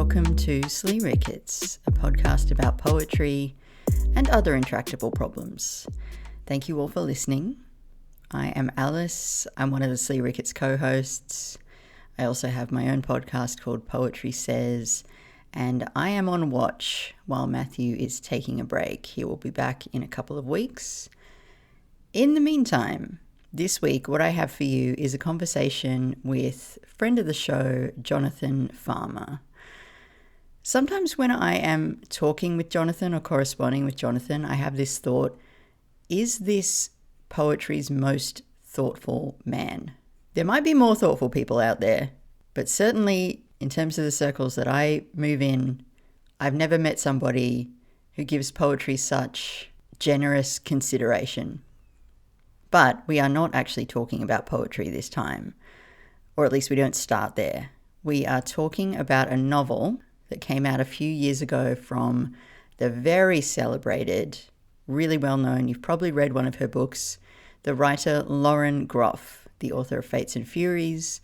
Welcome to SLEERICKETS, a podcast about poetry and other intractable problems. Thank you all for listening. I am Alice. I'm one of the SLEERICKETS co-hosts. I also have my own podcast called Poetry Says, and I am on watch while Matthew is taking a break. He will be back in a couple of weeks. In the meantime, this week, what I have for you is a conversation with friend of the show, Jonathan Farmer. Sometimes when I am talking with Jonathan or corresponding with Jonathan, I have this thought, is this poetry's most thoughtful man? There might be more thoughtful people out there, but certainly in terms of the circles that I move in, I've never met somebody who gives poetry such generous consideration. But we are not actually talking about poetry this time, or at least we don't start there. We are talking about a novel that came out a few years ago from the very celebrated, really well-known, you've probably read one of her books, the writer Lauren Groff, the author of Fates and Furies.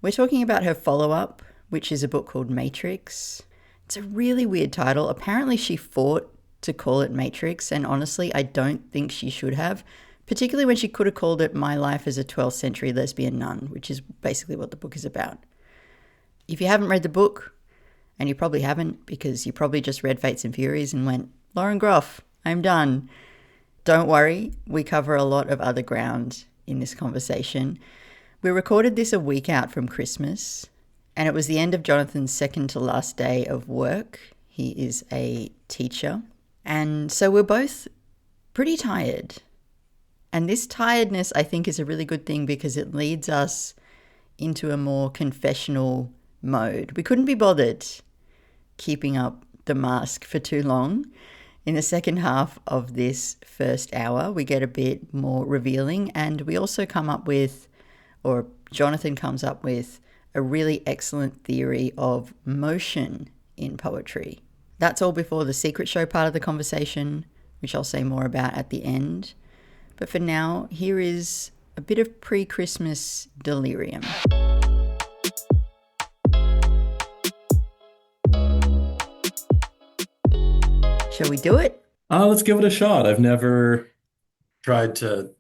We're talking about her follow-up, which is a book called Matrix. It's a really weird title. Apparently she fought to call it Matrix, and honestly, I don't think she should have, particularly when she could have called it My Life as a 12th Century Lesbian Nun, which is basically what the book is about. If you haven't read the book, and you probably haven't because you probably just read Fates and Furies and went, Lauren Groff, I'm done. Don't worry, we cover a lot of other ground in this conversation. We recorded this a week out from Christmas, and it was the end of Jonathan's second to last day of work. He is a teacher, and so we're both pretty tired. And this tiredness, I think, is a really good thing because it leads us into a more confessional mode. We couldn't be bothered keeping up the mask for too long. In the second half of this first hour, we get a bit more revealing, and we also come up with, or Jonathan comes up with, a really excellent theory of motion in poetry. That's all before the secret show part of the conversation, which I'll say more about at the end. But for now, here is a bit of pre-Christmas delirium. Shall we do it? Let's give it a shot. I've never tried to,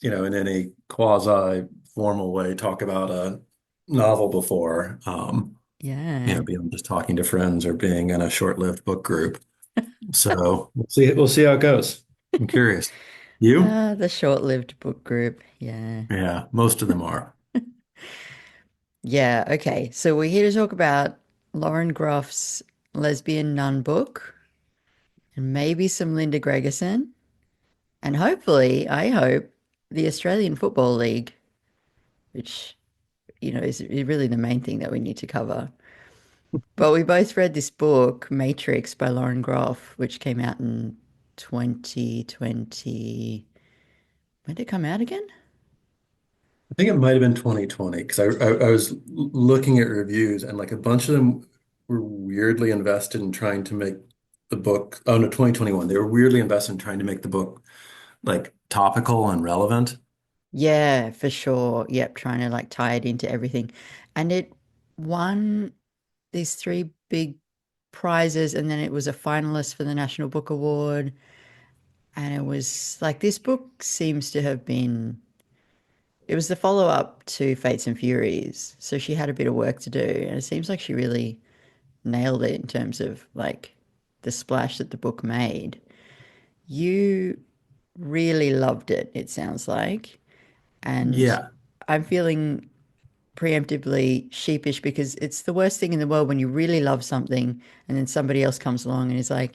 in any quasi-formal way, talk about a novel before. Yeah. Beyond just talking to friends or being in a short-lived book group. So we'll see how it goes. I'm curious. You? The short-lived book group. Yeah. Yeah, most of them are. Yeah, okay. So we're here to talk about Lauren Groff's lesbian nun book and maybe some Linda Gregerson and hopefully, I hope, the Australian Football League, which, is really the main thing that we need to cover. But we both read this book, Matrix by Lauren Groff, which came out in 2020. When did it come out again? I think it might have been 2020 because I was looking at reviews and like a bunch of them were weirdly invested in trying to make the book. Oh no, 2021. They were weirdly invested in trying to make the book like topical and relevant. Yeah, for sure. Yep, trying to like tie it into everything. And it won these three big prizes, and then it was a finalist for the National Book Award. And it was like this book seems to have been, it was the follow-up to Fates and Furies. So she had a bit of work to do. And it seems like she really nailed it in terms of like the splash that the book made. You really loved it, it sounds like. And Yeah. I'm feeling preemptively sheepish because it's the worst thing in the world when you really love something and then somebody else comes along and is like,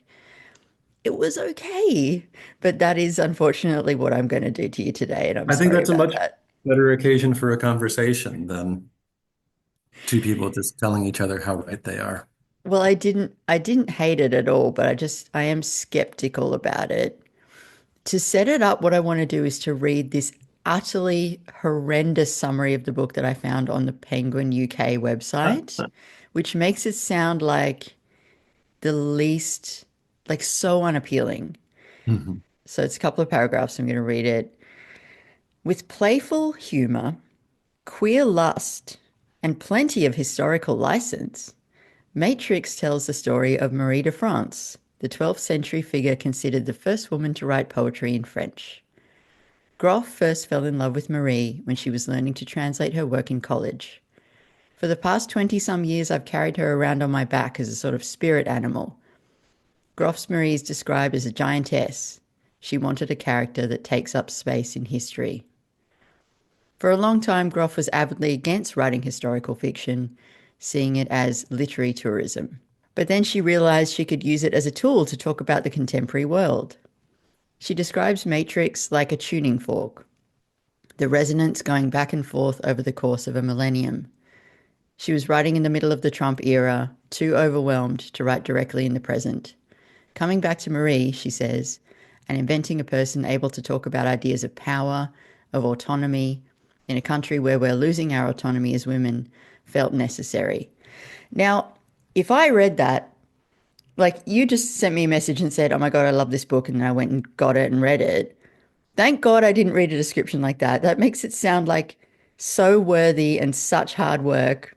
it was okay. But that is unfortunately what I'm going to do to you today. And I'm I think sorry that's a about much that. better occasion for a conversation than two people just telling each other how right they are. Well, I didn't hate it at all, but I am skeptical about it. To set it up, what I want to do is to read this utterly horrendous summary of the book that I found on the Penguin UK website, which makes it sound like the least, like so unappealing. Mhm. So it's a couple of paragraphs. I'm going to read it. With playful humor, queer lust, and plenty of historical license, Matrix tells the story of Marie de France, the 12th century figure considered the first woman to write poetry in French. Groff first fell in love with Marie when she was learning to translate her work in college. For the past 20 some years, I've carried her around on my back as a sort of spirit animal. Groff's Marie is described as a giantess. She wanted a character that takes up space in history. For a long time, Groff was avidly against writing historical fiction, seeing it as literary tourism. But then she realized she could use it as a tool to talk about the contemporary world. She describes Matrix like a tuning fork, the resonance going back and forth over the course of a millennium. She was writing in the middle of the Trump era, too overwhelmed to write directly in the present. Coming back to Marie, she says, and inventing a person able to talk about ideas of power, of autonomy, in a country where we're losing our autonomy as women, felt necessary. Now, if I read that, like you just sent me a message and said, oh my God, I love this book, and then I went and got it and read it. Thank God I didn't read a description like that. That makes it sound like so worthy and such hard work.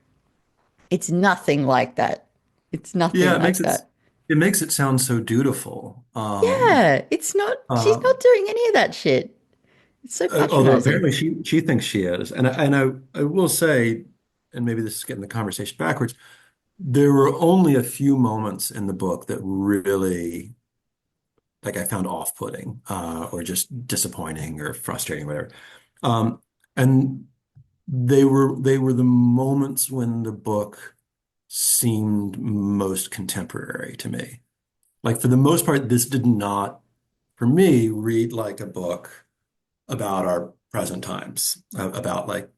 It's nothing like that. It's nothing Yeah, like that. it makes it sound so dutiful. Yeah, it's not, she's Uh, not doing any of that shit. It's so Although patronizing. apparently she thinks she is, and I will say, and maybe this is getting the conversation backwards. There were only a few moments in the book that really, like, I found off-putting, or just disappointing or frustrating, whatever. Um, and they were the moments when the book seemed most contemporary to me. Like, for the most part, this did not, for me, read like a book about our present times, about like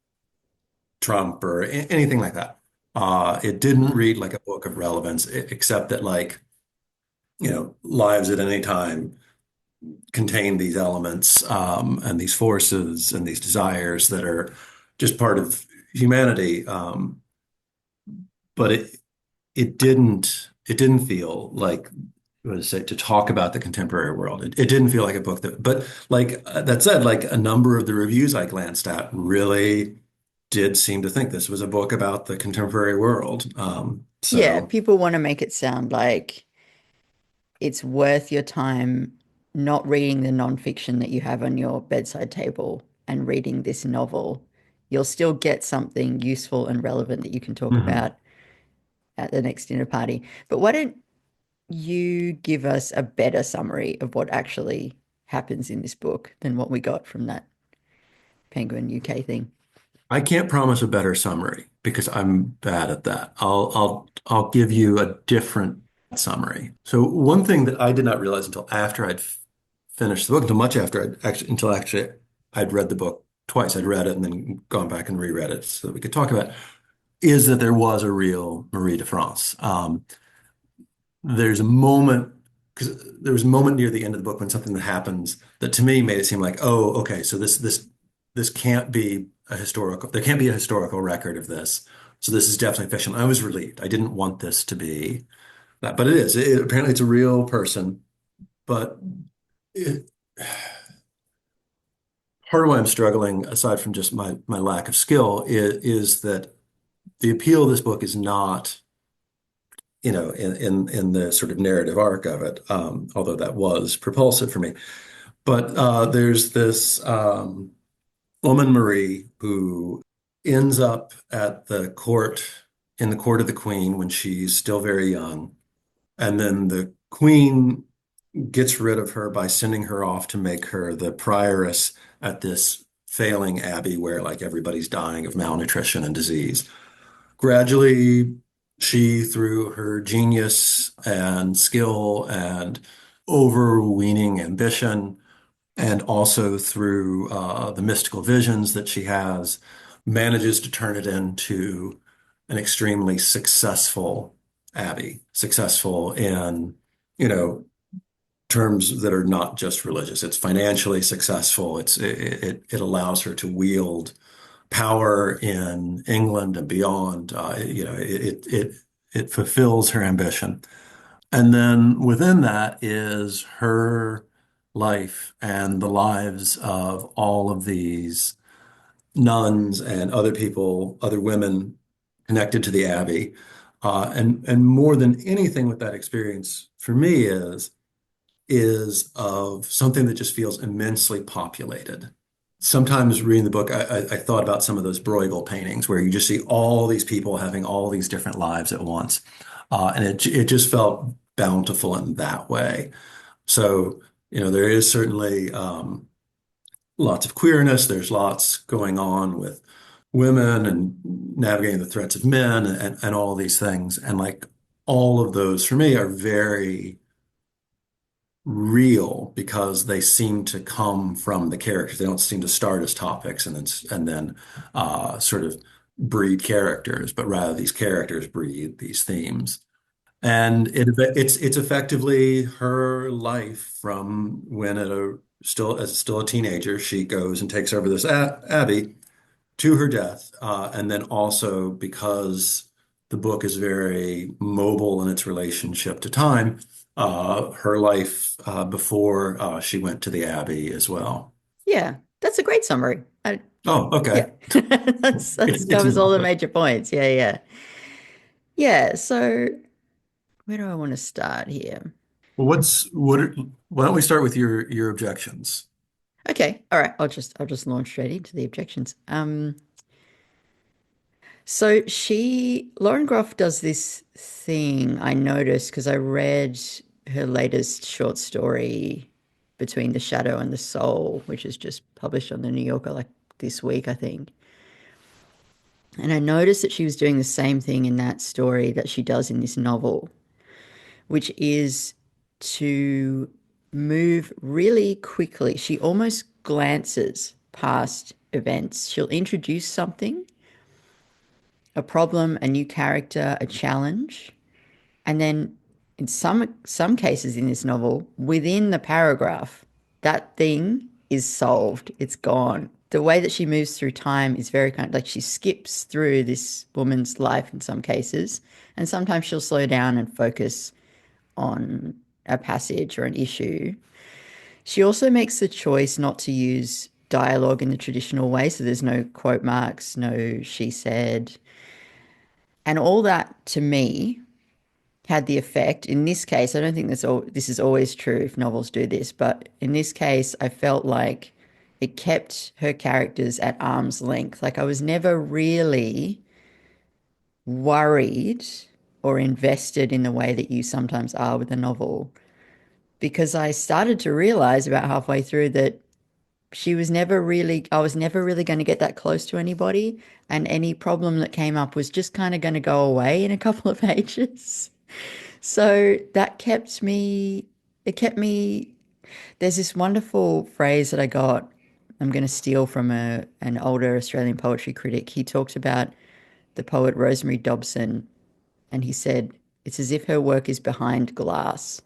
Trump or anything like that. It didn't read like a book of relevance, except that, like, lives at any time contain these elements, and these forces and these desires that are just part of humanity. But it didn't feel like, what to say, to talk about the contemporary world. It didn't feel like a book that, but like, that said, like, a number of the reviews I glanced at really did seem to think this was a book about the contemporary world. Yeah, So people want to make it sound like it's worth your time not reading the nonfiction that you have on your bedside table and reading this novel. You'll still get something useful and relevant that you can talk mhm. about at the next dinner party. But why don't you give us a better summary of what actually happens in this book than what we got from that Penguin UK thing? I can't promise a better summary because I'm bad at that. I'll give you a different summary. So one thing that I did not realize until after I'd finished the book, until much after until actually I'd read the book twice. I'd read it and then gone back and reread it so that we could talk about it, is that there was a real Marie de France. There's a moment, because there was a moment near the end of the book when something that happens that to me made it seem like, oh, okay, so this can't be a historical, there can't be a historical record of this. So this is definitely fiction. I was relieved. I didn't want this to be that, but it is. Apparently it's a real person, but it, part of why I'm struggling, aside from just my lack of skill, is that the appeal of this book is not, in the sort of narrative arc of it, although that was propulsive for me. But there's this woman, Marie, who ends up at in the court of the Queen when she's still very young. And then the Queen gets rid of her by sending her off to make her the prioress at this failing abbey where, like, everybody's dying of malnutrition and disease. Gradually, she, through her genius and skill and overweening ambition, and also through the mystical visions that she has, manages to turn it into an extremely successful abbey, successful in, you know, terms that are not just religious. It's financially successful. It allows her to wield power in England and beyond. It fulfills her ambition. And then within that is her life and the lives of all of these nuns and other people, other women connected to the Abbey. And more than anything with that experience for me is of something that just feels immensely populated. Sometimes reading the book, I thought about some of those Bruegel paintings where you just see all these people having all these different lives at once. And it just felt bountiful in that way. So, there is certainly lots of queerness. There's lots going on with women and navigating the threats of men and all these things. And like all of those for me are very real because they seem to come from the characters. They don't seem to start as topics and then sort of breed characters, but rather these characters breed these themes. And it's effectively her life from when still a teenager, she goes and takes over this a abbey to her death, and then also because the book is very mobile in its relationship to time, her life before she went to the abbey as well. Yeah, that's a great summary. Oh, Yeah, okay. that's It's covers all not, the but major points. Yeah, yeah. Yeah, so where do I want to start here? well, why don't we start with your objections? Okay, all right. I'll just launch straight into the objections. So Lauren Groff does this thing I noticed because I read her latest short story, Between the Shadow and the Soul, which is just published on the New Yorker like this week, I think. And I noticed that she was doing the same thing in that story that she does in this novel, which is to move really quickly. She almost glances past events. She'll introduce something, a problem, a new character, a challenge, and then in some cases in this novel, within the paragraph, that thing is solved. It's gone. The way that she moves through time is very kind of like she skips through this woman's life in some cases, and sometimes she'll slow down and focus on a passage or an issue. She also makes the choice not to use dialogue in the traditional way, so there's no quote marks, no she said, and all that to me had the effect. In this case, I don't think this is always true if novels do this, but in this case, I felt like it kept her characters at arm's length. Like I was never really worried or invested in the way that you sometimes are with a novel because I started to realize about halfway through that I was never really going to get that close to anybody. And any problem that came up was just kind of going to go away in a couple of pages. So that it kept me, there's this wonderful phrase that I got, I'm going to steal from an older Australian poetry critic. He talked about the poet Rosemary Dobson, and he said, it's as if her work is behind glass.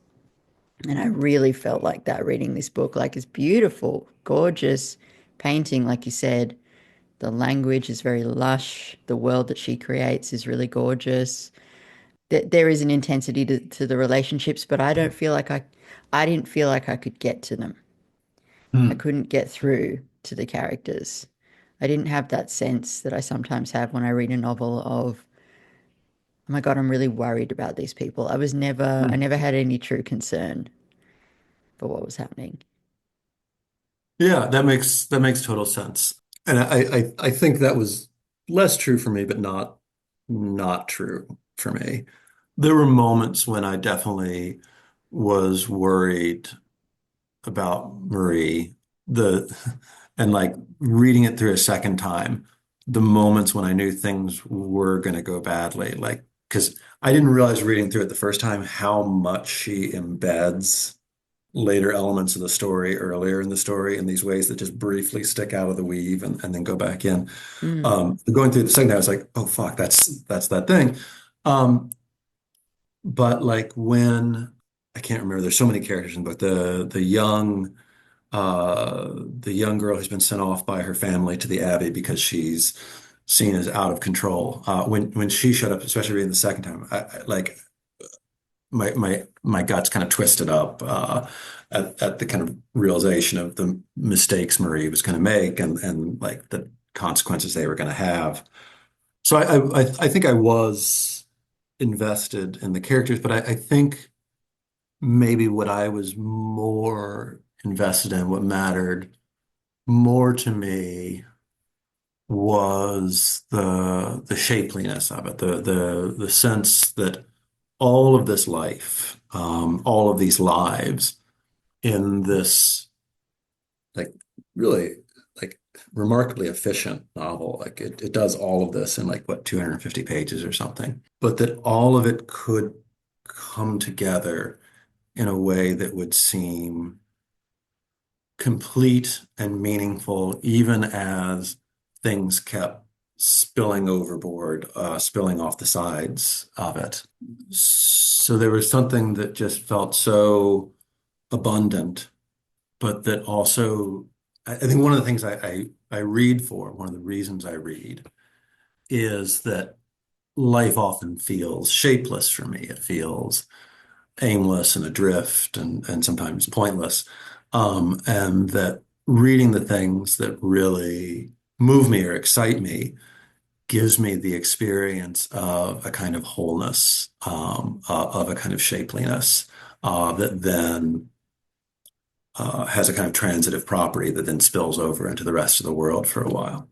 And I really felt like that reading this book. Like it's beautiful, gorgeous painting, like you said. The language is very lush. The world that she creates is really gorgeous. There is an intensity to the relationships, but I didn't feel like I could get to them. I Hmm. couldn't get through to the characters. I didn't have that sense that I sometimes have when I read a novel of, oh my God, I'm really worried about these people. I never had any true concern for what was happening. Yeah, that makes total sense. And I think that was less true for me, but not true for me. There were moments when I definitely was worried about Marie. The and like reading it through a second time, the moments when I knew things were going to go badly, like because I didn't realize reading through it the first time how much she embeds later elements of the story earlier in the story in these ways that just briefly stick out of the weave and then go back in. Mm, Going through the second time, I was like, oh fuck, that's that thing. Um, but like when I can't remember, there's so many characters in the book. The young girl who's been sent off by her family to the Abbey because she's seen as out of control. When she showed up, especially in the second time, like my guts kind of twisted up at the kind of realization of the mistakes Marie was going to make and like the consequences they were going to have. So I think I was. invested in the characters, but I think maybe what I was more invested in, what mattered more to me was the shapeliness of it, the sense that all of this life, all of these lives in this like really like remarkably efficient novel. Like it does all of this in like what 250 pages or something, but that all of it could come together in a way that would seem complete and meaningful, even as things kept spilling overboard, spilling off the sides of it. So there was something that just felt so abundant, but that also, I think one of the things I read for, one of the reasons I read is that life often feels shapeless for me. It feels aimless and adrift and sometimes pointless. And that reading the things that really move me or excite me gives me the experience of a kind of wholeness, of a kind of shapeliness, that then has a kind of transitive property that then spills over into the rest of the world for a while.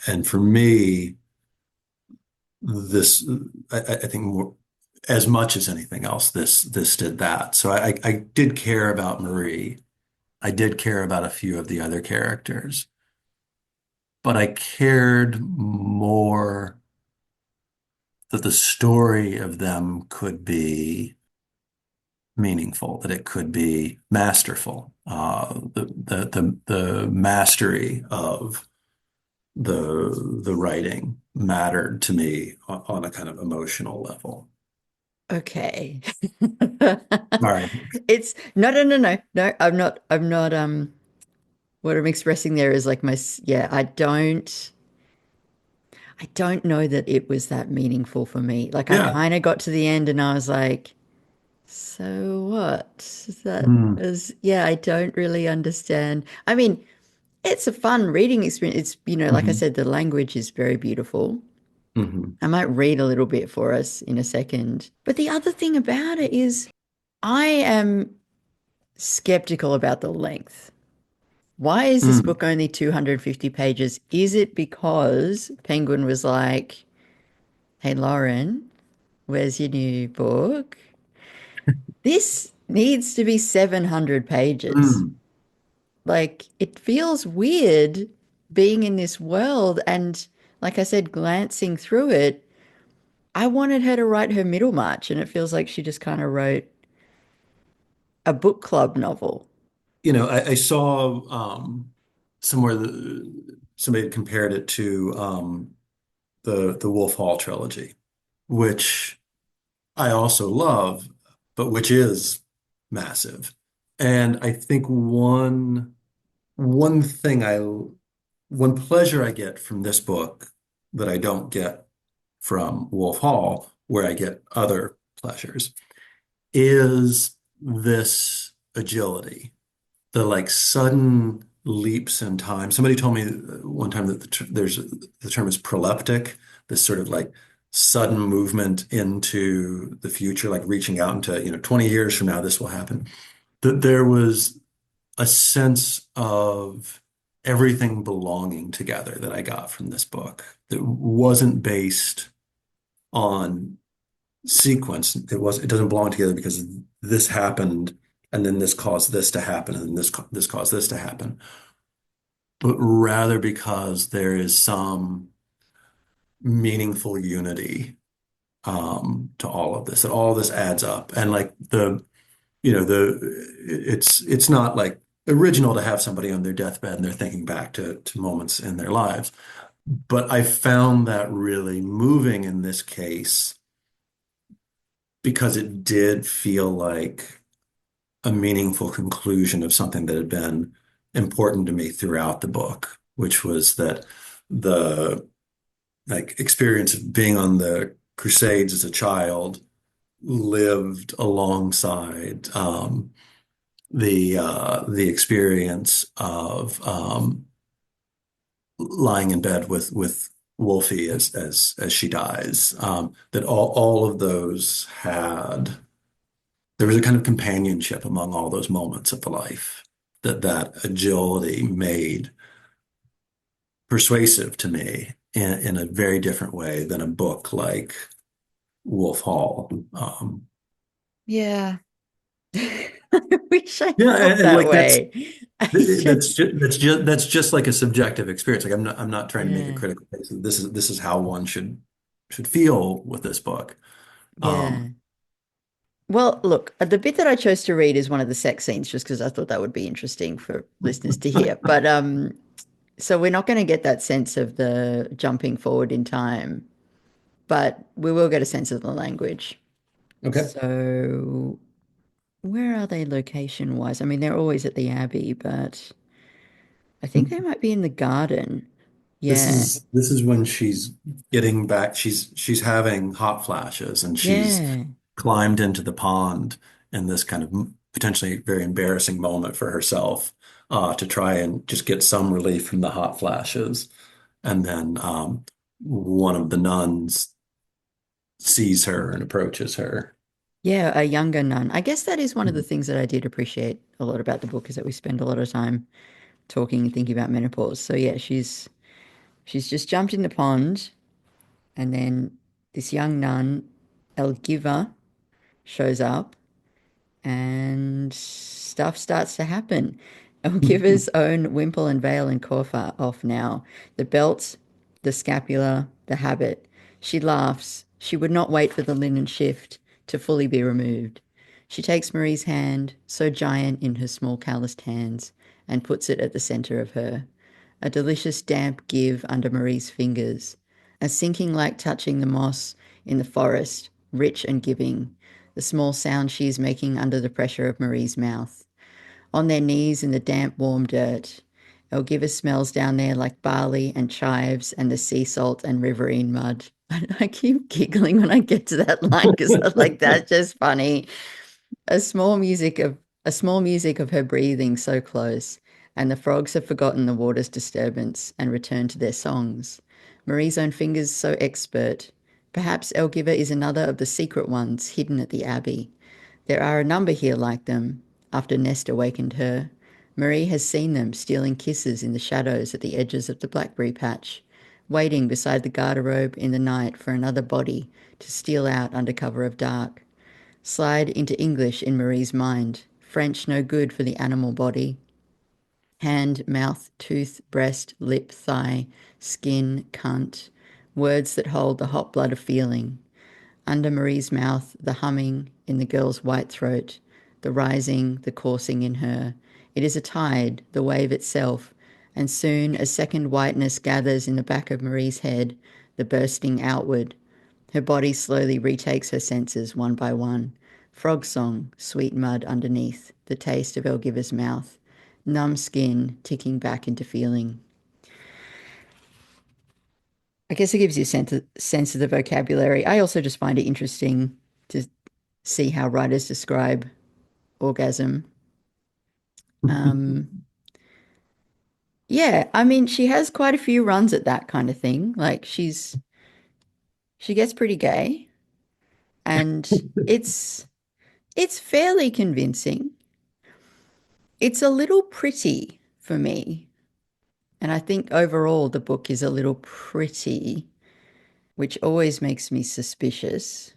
And for me, this, I think more, as much as anything else, this did that. So I did care about Marie. I did care about a few of the other characters, but I cared more that the story of them could be meaningful, that it could be masterful. The mastery of the writing mattered to me on a kind of emotional level. Okay. All right. It's no, I'm not what I'm expressing there is like yeah, I don't know that it was that meaningful for me. Like I Yeah. kind of got to the end and I was like, so what? That Mm. is, yeah, I don't really understand. I mean, it's a fun reading experience. It's, like I Hmm. said, the language is very beautiful. Hmm. I might read a little bit for us in a second. But the other thing about it is I am skeptical about the length. Why is this Mm. book only 250 pages? Is it because Penguin was like, hey, Lauren, where's your new book? This needs to be 700 pages. Mm. Like, it feels weird being in this world. And like I said, glancing through it, I wanted her to write her Middlemarch. And it feels like she just kind of wrote a book club novel. I saw somewhere somebody compared it to the Wolf Hall trilogy, which I also love, but which is massive. And I think one thing one pleasure I get from this book that I don't get from Wolf Hall, where I get other pleasures, is this agility, the like sudden leaps in time. Somebody told me one time that the term is proleptic, this sort of like sudden movement into the future, like reaching out into, 20 years from now, this will happen. That there was a sense of everything belonging together that I got from this book that wasn't based on sequence. It doesn't belong together because this happened and then this caused this to happen and this caused this to happen, but rather because there is some meaningful unity to all of this, that all this adds up. And like it's not like original to have somebody on their deathbed and they're thinking back to moments in their lives. But I found that really moving in this case because it did feel like a meaningful conclusion of something that had been important to me throughout the book, which was that the like experience of being on the Crusades as a child lived alongside the experience of lying in bed with Wolfie as she dies. That all of those had there was a kind of companionship among all those moments of the life that agility made persuasive to me in a very different way than a book like Wolf Hall. Yeah. I wish I Yeah, felt and that like way. I just, that's just like a subjective experience. Like I'm not trying to make a yeah, critical case. This is how one should feel with this book. yeah. Um, Well, look, the bit that I chose to read is one of the sex scenes just because I thought that would be interesting for listeners to hear. But so we're not going to get that sense of the jumping forward in time, but we will get a sense of the language. okay. So where are they location wise? I mean, they're always at the Abbey, but I think they might be in the garden. Yeah. This is when she's getting back. She's having hot flashes, and she's Yeah. climbed into the pond in this kind of potentially very embarrassing moment for herself, to try and just get some relief from the hot flashes. And then one of the nuns sees her and approaches her. Yeah, a younger nun. I guess that is one of the things that I did appreciate a lot about the book is that we spend a lot of time talking and thinking about menopause. So yeah, she's just jumped in the pond and then this young nun, Elgiva, shows up and stuff starts to happen. Elgiva's own wimple and veil and coif are off now. The belt, the scapula, the habit. She laughs. She would not wait for the linen shift to fully be removed. She takes Marie's hand, so giant in her small calloused hands, and puts it at the center of her. A delicious damp give under Marie's fingers. A sinking like touching the moss in the forest, rich and giving. The small sound she is making under the pressure of Marie's mouth. On their knees in the damp, warm dirt. Elgiva smells down there like barley and chives and the sea salt and riverine mud. I keep giggling when I get to that line because I'm like, that's just funny. A small music of a small music of her breathing so close, and the frogs have forgotten the water's disturbance and returned to their songs. Marie's own fingers so expert. Perhaps Elgiva is another of the secret ones hidden at the Abbey. There are a number here like them, after Nest awakened her. Marie has seen them stealing kisses in the shadows at the edges of the blackberry patch, waiting beside the garderobe in the night for another body to steal out under cover of dark. Slide into English in Marie's mind. French no good for the animal body. Hand, mouth, tooth, breast, lip, thigh, skin, cunt. Words that hold the hot blood of feeling. Under Marie's mouth, the humming in the girl's white throat, the rising, the coursing in her. It is a tide, the wave itself, and soon a second whiteness gathers in the back of Marie's head, the bursting outward. Her body slowly retakes her senses one by one. Frog song, sweet mud underneath, the taste of Elgiva's mouth, numb skin ticking back into feeling. I guess it gives you a sense of the vocabulary. I also just find it interesting to see how writers describe orgasm. Um, yeah, I mean, she has quite a few runs at that kind of thing. Like she gets pretty gay, and it's fairly convincing. It's a little pretty for me, and I think overall the book is a little pretty, which always makes me suspicious.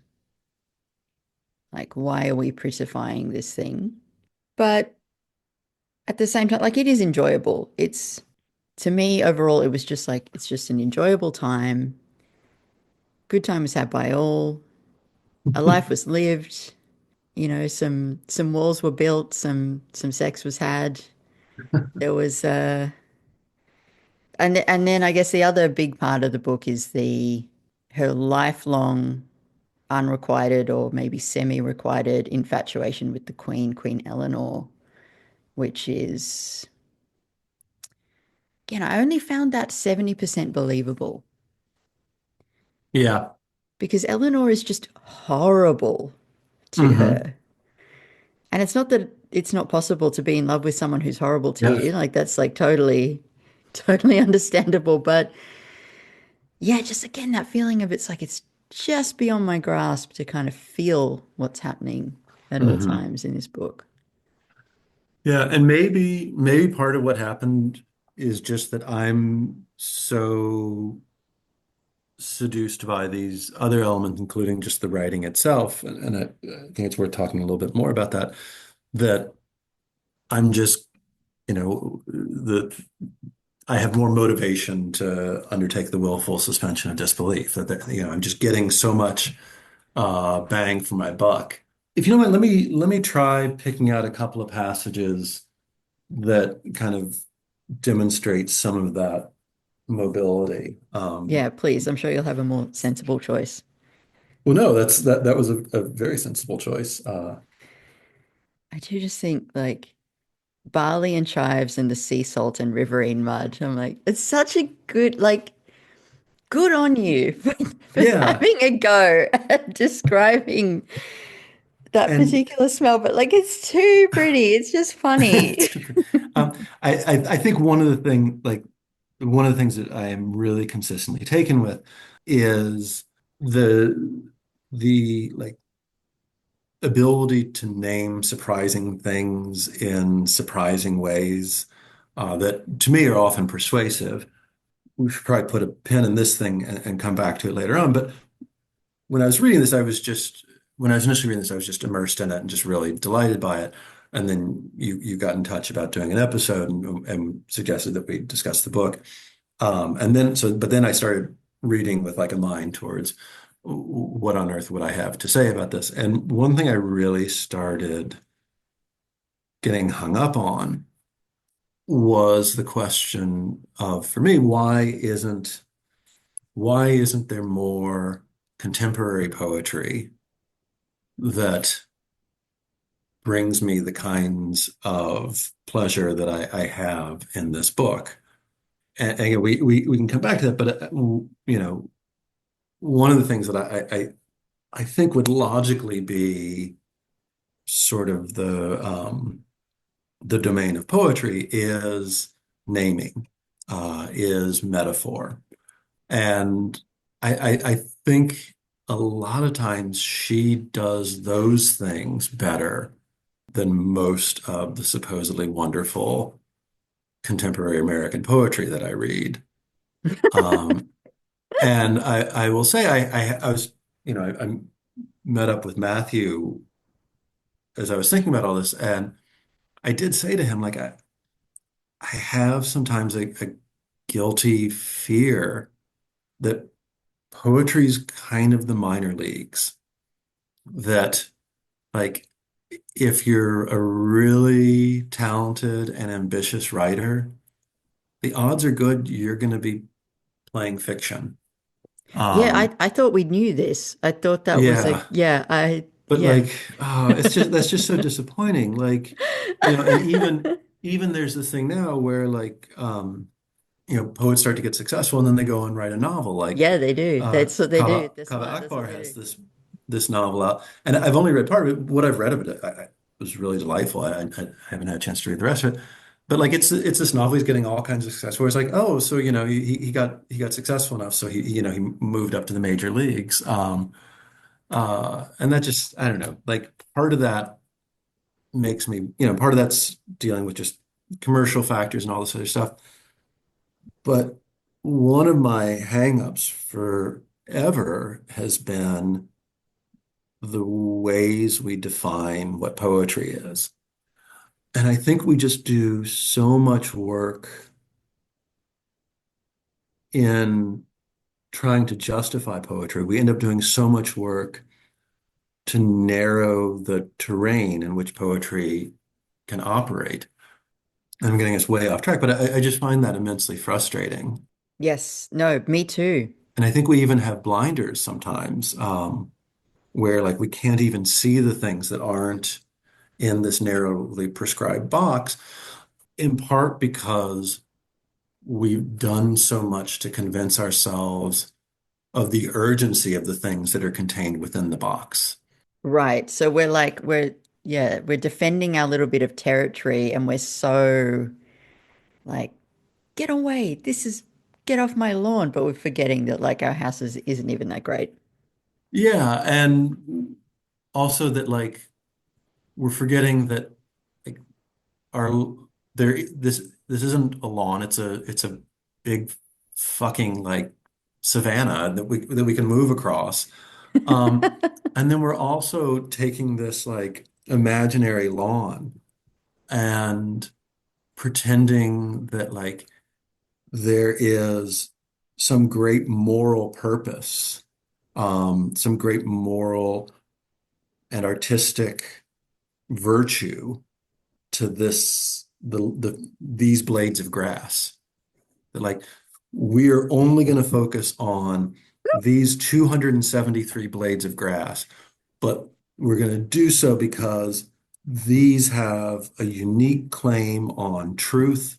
Like, why are we prettifying this thing? But at the same time, like it is enjoyable. It's to me overall, it was just like it's just an enjoyable time. Good time was had by all. A life was lived. You know, some walls were built. Some sex was had. There was and then I guess the other big part of the book is the her lifelong unrequited or maybe semi-requited infatuation with the Queen, Queen Eleanor, which is I only found that 70% believable Yeah. because Eleanor is just horrible to Hmm. her. And it's not that it's not possible to be in love with someone who's horrible to Yes. you. Like that's like totally, totally understandable. But yeah, just again, that feeling of it's like it's just beyond my grasp to kind of feel what's happening at all Hmm. times in this book. Yeah, and maybe part of what happened is just that I'm so seduced by these other elements, including just the writing itself, and I think it's worth talking a little bit more about that. That I'm just, the I have more motivation to undertake the willful suspension of disbelief. I'm just getting so much bang for my buck. If you don't mind, let me try picking out a couple of passages that kind of demonstrate some of that mobility. Yeah, please. I'm sure you'll have a more sensible choice. Well, no, that was a very sensible choice. I do just think like barley and chives and the sea salt and riverine mud. I'm like, it's such a good, like, good on you for Yeah, having a go at describing that and particular smell, but like it's too pretty. It's just funny. it's, I think one of the things that I am really consistently taken with is the the like ability to name surprising things in surprising ways that to me are often persuasive. We should probably put a pin in this thing and come back to it later on. But when I was reading this, when I was initially reading this, I was just immersed in it and just really delighted by it. And then you got in touch about doing an episode and suggested that we discuss the book. But then I started reading with like a mind towards what on earth would I have to say about this? And one thing I really started getting hung up on was the question of, for me, why isn't there more contemporary poetry that brings me the kinds of pleasure that I have in this book? And again, we can come back to that, but one of the things that I think would logically be sort of the domain of poetry is naming, is metaphor. And I think a lot of times she does those things better than most of the supposedly wonderful contemporary American poetry that I read. Um, and I will say I was, I met up with Matthew as I was thinking about all this, and I did say to him, like, I have sometimes a guilty fear that poetry's kind of the minor leagues. That, like, if you're a really talented and ambitious writer, the odds are good you're going to be playing fiction. Yeah, Um, I thought we knew this. I thought that was a, yeah, yeah, but yeah. like, that's just so disappointing. Like, and even there's this thing now where like, poets start to get successful and then they go and write a novel. Like, Yeah, they do. That's what they do. They're Kava smart. That's what Akbar they has do. this novel out, and I've only read part of it. What I've read of it, was really delightful. I haven't had a chance to read the rest of it, but like it's this novel. He's getting all kinds of success. Where it's like, oh, so he got successful enough, so he moved up to the major leagues. And that just, I don't know, like part of that makes me, part of that's dealing with just commercial factors and all this other stuff. But one of my hangups forever has been the ways we define what poetry is. And I think we just do so much work in trying to justify poetry. We end up doing so much work to narrow the terrain in which poetry can operate. I'm getting us way off track, but I just find that immensely frustrating. Yes. No, me too. And I think we even have blinders sometimes, where like we can't even see the things that aren't in this narrowly prescribed box, in part because we've done so much to convince ourselves of the urgency of the things that are contained within the box. Right. So we're like, yeah, we're defending our little bit of territory and we're so like, get away. This is get off my lawn, but we're forgetting that like our house isn't even that great. Yeah, and also that like we're forgetting that like our there this isn't a lawn, it's a big fucking like savanna that we can move across. Um, and then we're also taking this like imaginary lawn and pretending that like there is some great moral purpose, some great moral and artistic virtue to these blades of grass. That like we're only going to focus on these 273 blades of grass, but we're going to do so because these have a unique claim on truth.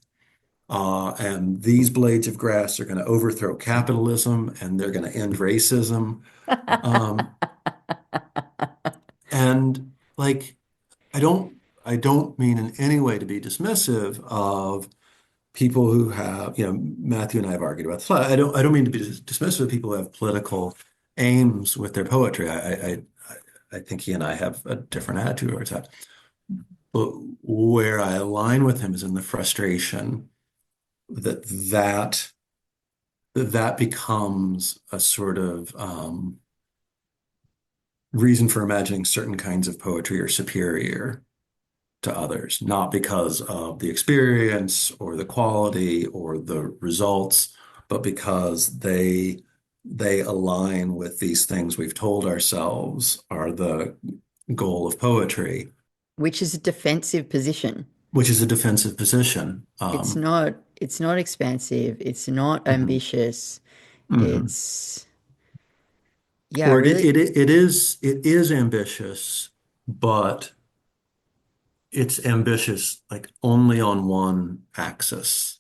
And these blades of grass are going to overthrow capitalism and they're going to end racism. Um, and like, I don't mean in any way to be dismissive of people who have, Matthew and I have argued about this. I don't mean to be dismissive of people who have political aims with their poetry. I think he and I have a different attitude towards that. But where I align with him is in the frustration that that that becomes a sort of reason for imagining certain kinds of poetry are superior to others, not because of the experience or the quality or the results, but because they align with these things we've told ourselves are the goal of poetry, Which is a defensive position. which is a defensive position. It's not expansive. It's not Mhm, ambitious. mhm. It's yeah, Or really it is ambitious, but it's ambitious like only on one axis.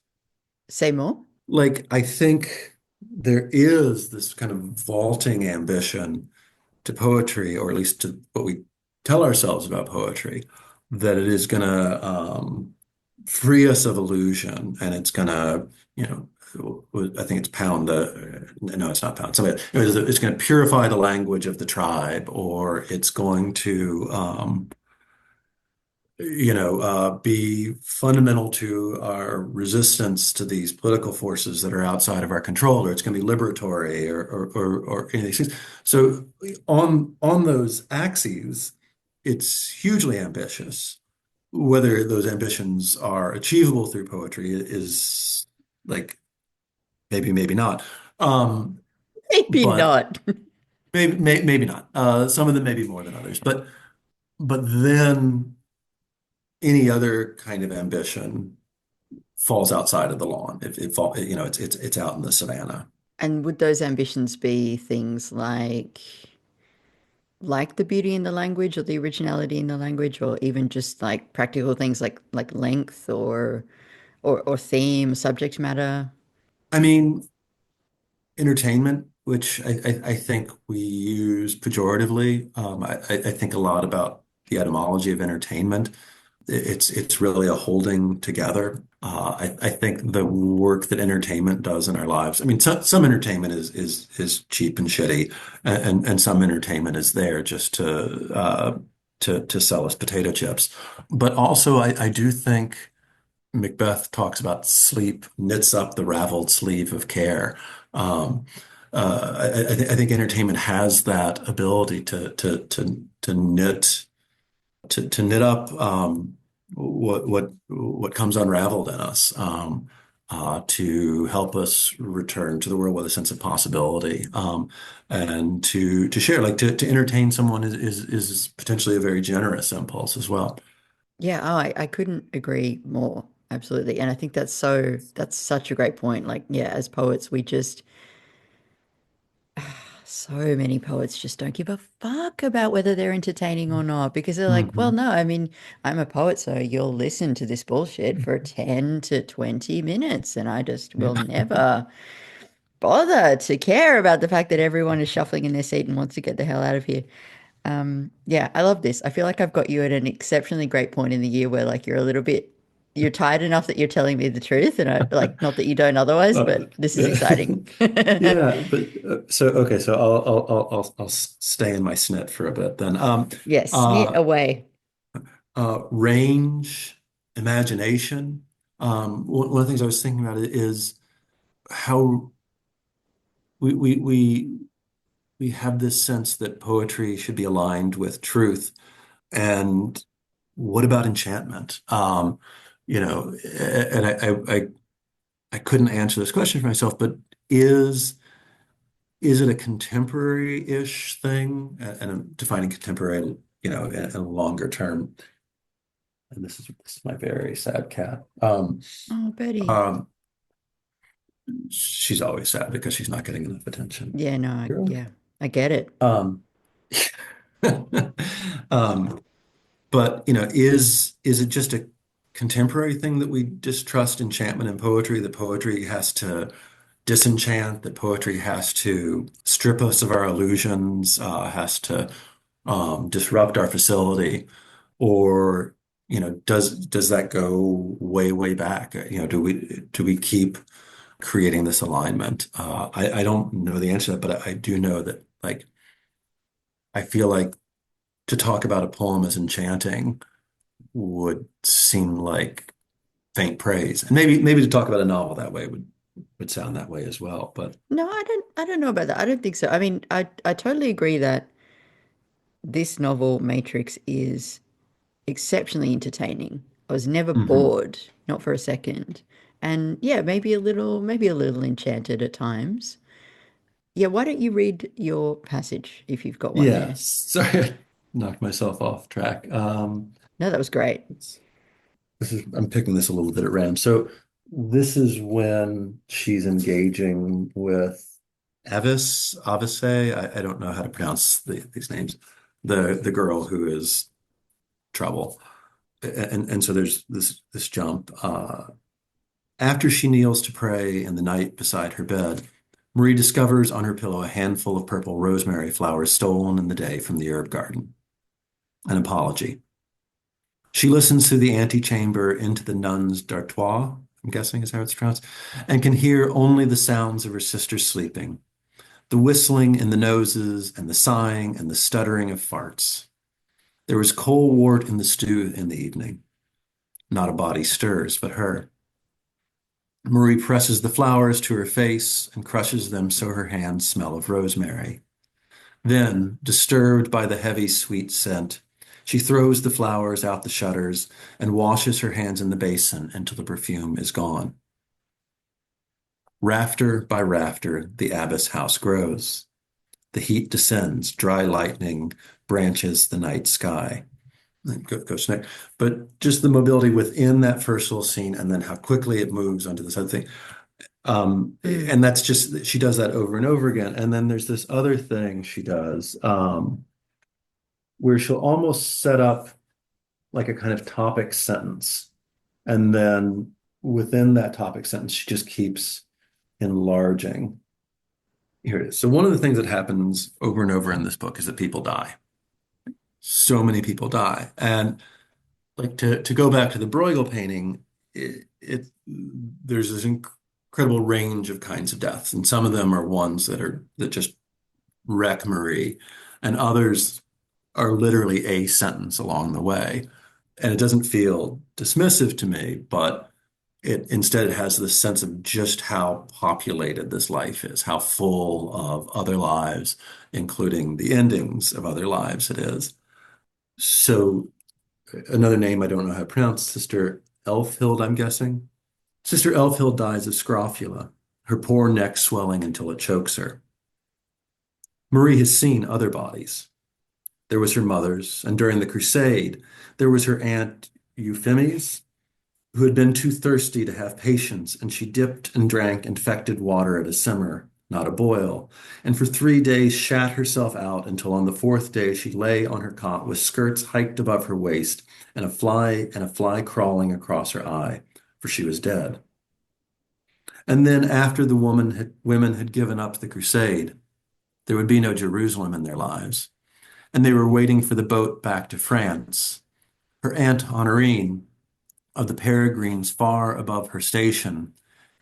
say more. Like I think there is this kind of vaulting ambition to poetry, or at least to what we tell ourselves about poetry, that it is going to free us of illusion, and it's going to, you know, I think it's pound the, no, it's not pound. Somebody, it's going to purify the language of the tribe, or it's going to be fundamental to our resistance to these political forces that are outside of our control, or it's going to be liberatory, or any of these things. So on those axes, it's hugely ambitious. Whether those ambitions are achievable through poetry is like maybe not. Um, Maybe but not. maybe not. Some of them maybe more than others. But then any other kind of ambition falls outside of the lawn. It's out in the savannah. And would those ambitions be things like the beauty in the language or the originality in the language, or even just like practical things like length or theme, subject matter? I mean, entertainment, which I think we use pejoratively. I think a lot about the etymology of entertainment. It's really a holding together. I think the work that entertainment does in our lives. I mean, some entertainment is cheap and shitty, and some entertainment is there just to sell us potato chips. But also, I do think Macbeth talks about sleep knits up the raveled sleeve of care. Um, I think entertainment has that ability to knit up what comes unraveled in us, to help us return to the world with a sense of possibility, and to share, like to entertain someone is potentially a very generous impulse as well. Yeah, oh, I couldn't agree more. Absolutely. And I think that's such a great point. Like, yeah, as poets, we just so many poets just don't give a fuck about whether they're entertaining or not because they're like, well, Mhm. no, I mean, I'm a poet, so you'll listen to this bullshit for 10 to 20 minutes, and I just Yeah. will never bother to care about the fact that everyone is shuffling in their seat and wants to get the hell out of here. Yeah, I love this. I feel like I've got you at an exceptionally great point in the year where like you're a little bit you're tired enough that you're telling me the truth, and I like not that you don't otherwise, Uh, but this is exciting. yeah, but so okay, so I'll stay in my snit for a bit then. Yes, knit Uh, away. Range, imagination. One of the things I was thinking about is how we we we we have this sense that poetry should be aligned with truth, and what about enchantment? And I couldn't answer this question for myself, but is is it a contemporary-ish thing? And I'm defining contemporary, in a longer term. And this is my very sad cat. Oh, Betty. Um, she's always sad because she's not getting enough attention. Yeah, no, Really? yeah, I get it. Um, um, but is it just a contemporary thing that we distrust enchantment in poetry? That poetry has to disenchant, that poetry has to strip us of our illusions, has to disrupt our facility, or does that go way, way back? Do we keep creating this alignment? I don't know the answer to that, but I do know that like I feel like to talk about a poem as enchanting would seem like faint praise. And maybe to talk about a novel that way would sound that way as well. But No, I don't know about that. I don't think so. I mean, I totally agree that this novel, Matrix, is exceptionally entertaining. I was never mhm. bored, not for a second. And yeah, maybe a little enchanted at times. Yeah, why don't you read your passage if you've got one Yeah, there? sorry, I knocked myself off track. No, that was great. I'm picking this a little bit at random. So this is when she's engaging with Avise. I don't know how to pronounce these names. The girl who is trouble. And so there's this jump. After she kneels to pray in the night beside her bed, Marie discovers on her pillow a handful of purple rosemary flowers stolen in the day from the herb garden. An apology. She listens through the antechamber into the nun's dortoir, I'm guessing is how it's pronounced, and can hear only the sounds of her sister sleeping, the whistling in the noses and the sighing and the stuttering of farts. There was coal wort in the stew in the evening. Not a body stirs but her. Marie presses the flowers to her face and crushes them so her hands smell of rosemary. Then, disturbed by the heavy, sweet scent, she throws the flowers out the shutters and washes her hands in the basin until the perfume is gone. Rafter by rafter, the abbess house grows. The heat descends, dry lightning branches the night sky. Goes next. But just the mobility within that first little scene and then how quickly it moves onto this other thing. Mm, And that's just, she does that over and over again. And then there's this other thing she does, where she'll almost set up like a kind of topic sentence. And then within that topic sentence, she just keeps enlarging. Here it is. So one of the things that happens over and over in this book is that people die. So many people die. And like to go back to the Bruegel painting, there's this incredible range of kinds of deaths. And some of them are ones that just wreck Marie, and others are literally a sentence along the way. And it doesn't feel dismissive to me, but it has this sense of just how populated this life is, how full of other lives, including the endings of other lives it is. So another name I don't know how to pronounce, Sister Elfhild, I'm guessing. Sister Elfhild dies of scrofula, her poor neck swelling until it chokes her. Marie has seen other bodies. There was her mother's, and during the crusade, there was her aunt Euphemies, who had been too thirsty to have patience, and she dipped and drank infected water at a simmer, not a boil, and for 3 days shat herself out until on the fourth day she lay on her cot with skirts hiked above her waist and a fly crawling across her eye, for she was dead. And then after the women had given up the crusade, there would be no Jerusalem in their lives, and they were waiting for the boat back to France. Her aunt Honorine of the peregrines far above her station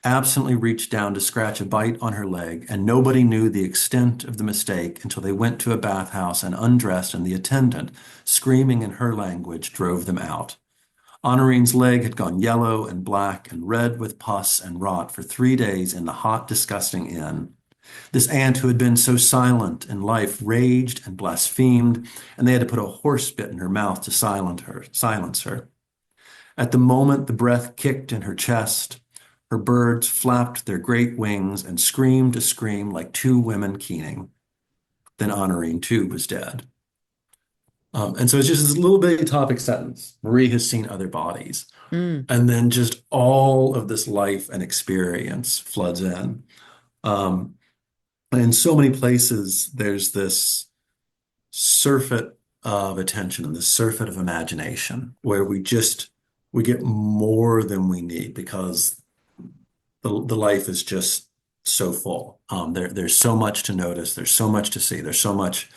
absently reached down to scratch a bite on her leg, and nobody knew the extent of the mistake until they went to a bathhouse and undressed, and the attendant, screaming in her language, drove them out. Honorine's leg had gone yellow and black and red with pus and rot for 3 days in the hot, disgusting inn. This aunt who had been so silent in life raged and blasphemed, and they had to put a horse bit in her mouth to silence her. At the moment the breath kicked in her chest, her birds flapped their great wings and screamed a scream like two women keening. Then Honorine, too, was dead. And so it's just this little bitty topic sentence. Marie has seen other bodies. Mm. And then just all of this life and experience floods in. Um, and in so many places, there's this surfeit of attention and this surfeit of imagination where we get more than we need because the life is just so full. There's so much to notice. There's so much to see. There's so much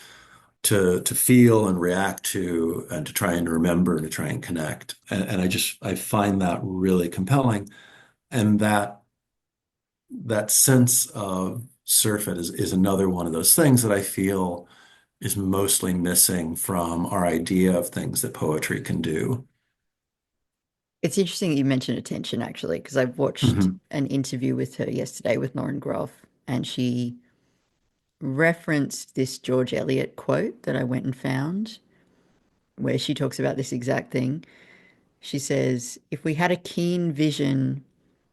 to feel and react to and to try and remember and to try and connect. And I find that really compelling. And that sense of surfeit is another one of those things that I feel is mostly missing from our idea of things that poetry can do. It's interesting that you mentioned attention, actually, because I watched Mhm. an interview with her yesterday with Lauren Groff, and she referenced this George Eliot quote that I went and found, where she talks about this exact thing. She says, if we had a keen vision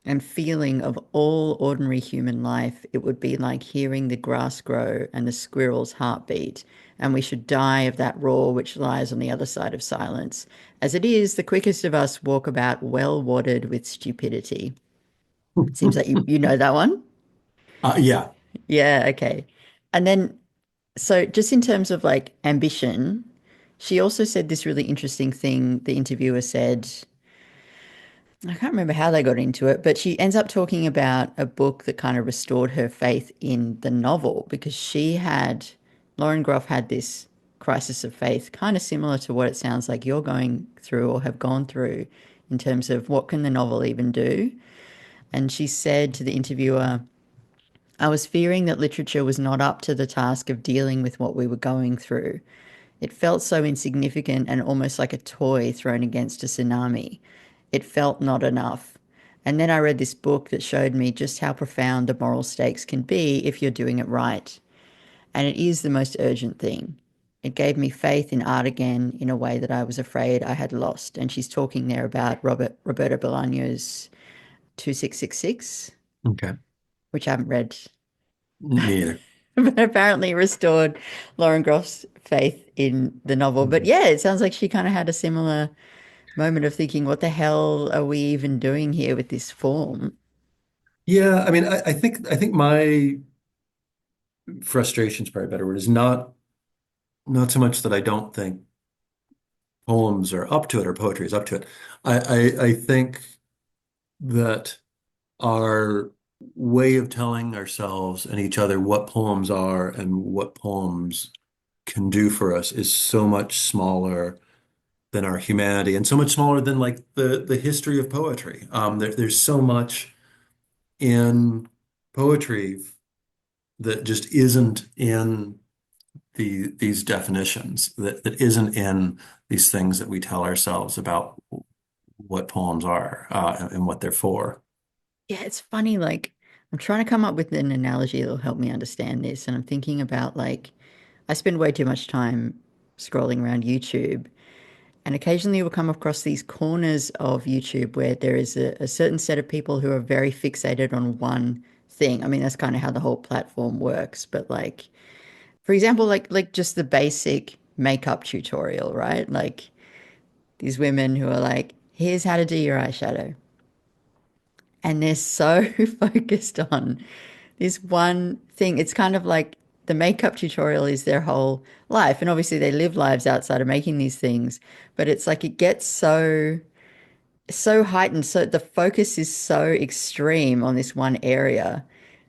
and feeling of all ordinary human life, it would be like hearing the grass grow and the squirrel's heartbeat, and we should die of that roar which lies on the other side of silence. As it is, the quickest of us walk about well wadded with stupidity. It seems like you know that one. Yeah. Yeah, okay. And then, so just in terms of like ambition, she also said this really interesting thing. The interviewer said, I can't remember how they got into it, but she ends up talking about a book that kind of restored her faith in the novel because Lauren Groff had this crisis of faith, kind of similar to what it sounds like you're going through or have gone through in terms of what can the novel even do. And she said to the interviewer, I was fearing that literature was not up to the task of dealing with what we were going through. It felt so insignificant and almost like a toy thrown against a tsunami. It felt not enough. And then I read this book that showed me just how profound the moral stakes can be if you're doing it right. And it is the most urgent thing. It gave me faith in art again in a way that I was afraid I had lost. And she's talking there about Roberto Bolaño's 2666, Okay. which I haven't read, Me neither. but apparently restored Lauren Groff's faith in the novel. But Mhm. yeah, it sounds like she kind of had a similar moment of thinking, what the hell are we even doing here with this form? Yeah, I mean, I think my frustration is probably a better word, is not so much that I don't think poems are up to it or poetry is up to it. I think that our way of telling ourselves and each other what poems are and what poems can do for us is so much smaller than our humanity and so much smaller than like the history of poetry. There's so much in poetry that just isn't in these definitions, that isn't in these things that we tell ourselves about what poems are and what they're for. Yeah, it's funny. Like, I'm trying to come up with an analogy that'll help me understand this. And I'm thinking about like, I spend way too much time scrolling around YouTube. And occasionally you'll come across these corners of YouTube where there is a certain set of people who are very fixated on one thing. I mean, that's kind of how the whole platform works. But like, for example, like just the basic makeup tutorial, right? Like these women who are like, here's how to do your eyeshadow. And they're so focused on this one thing. It's kind of like the makeup tutorial is their whole life. And obviously they live lives outside of making these things, but it's like it gets so heightened. So the focus is so extreme on this one area.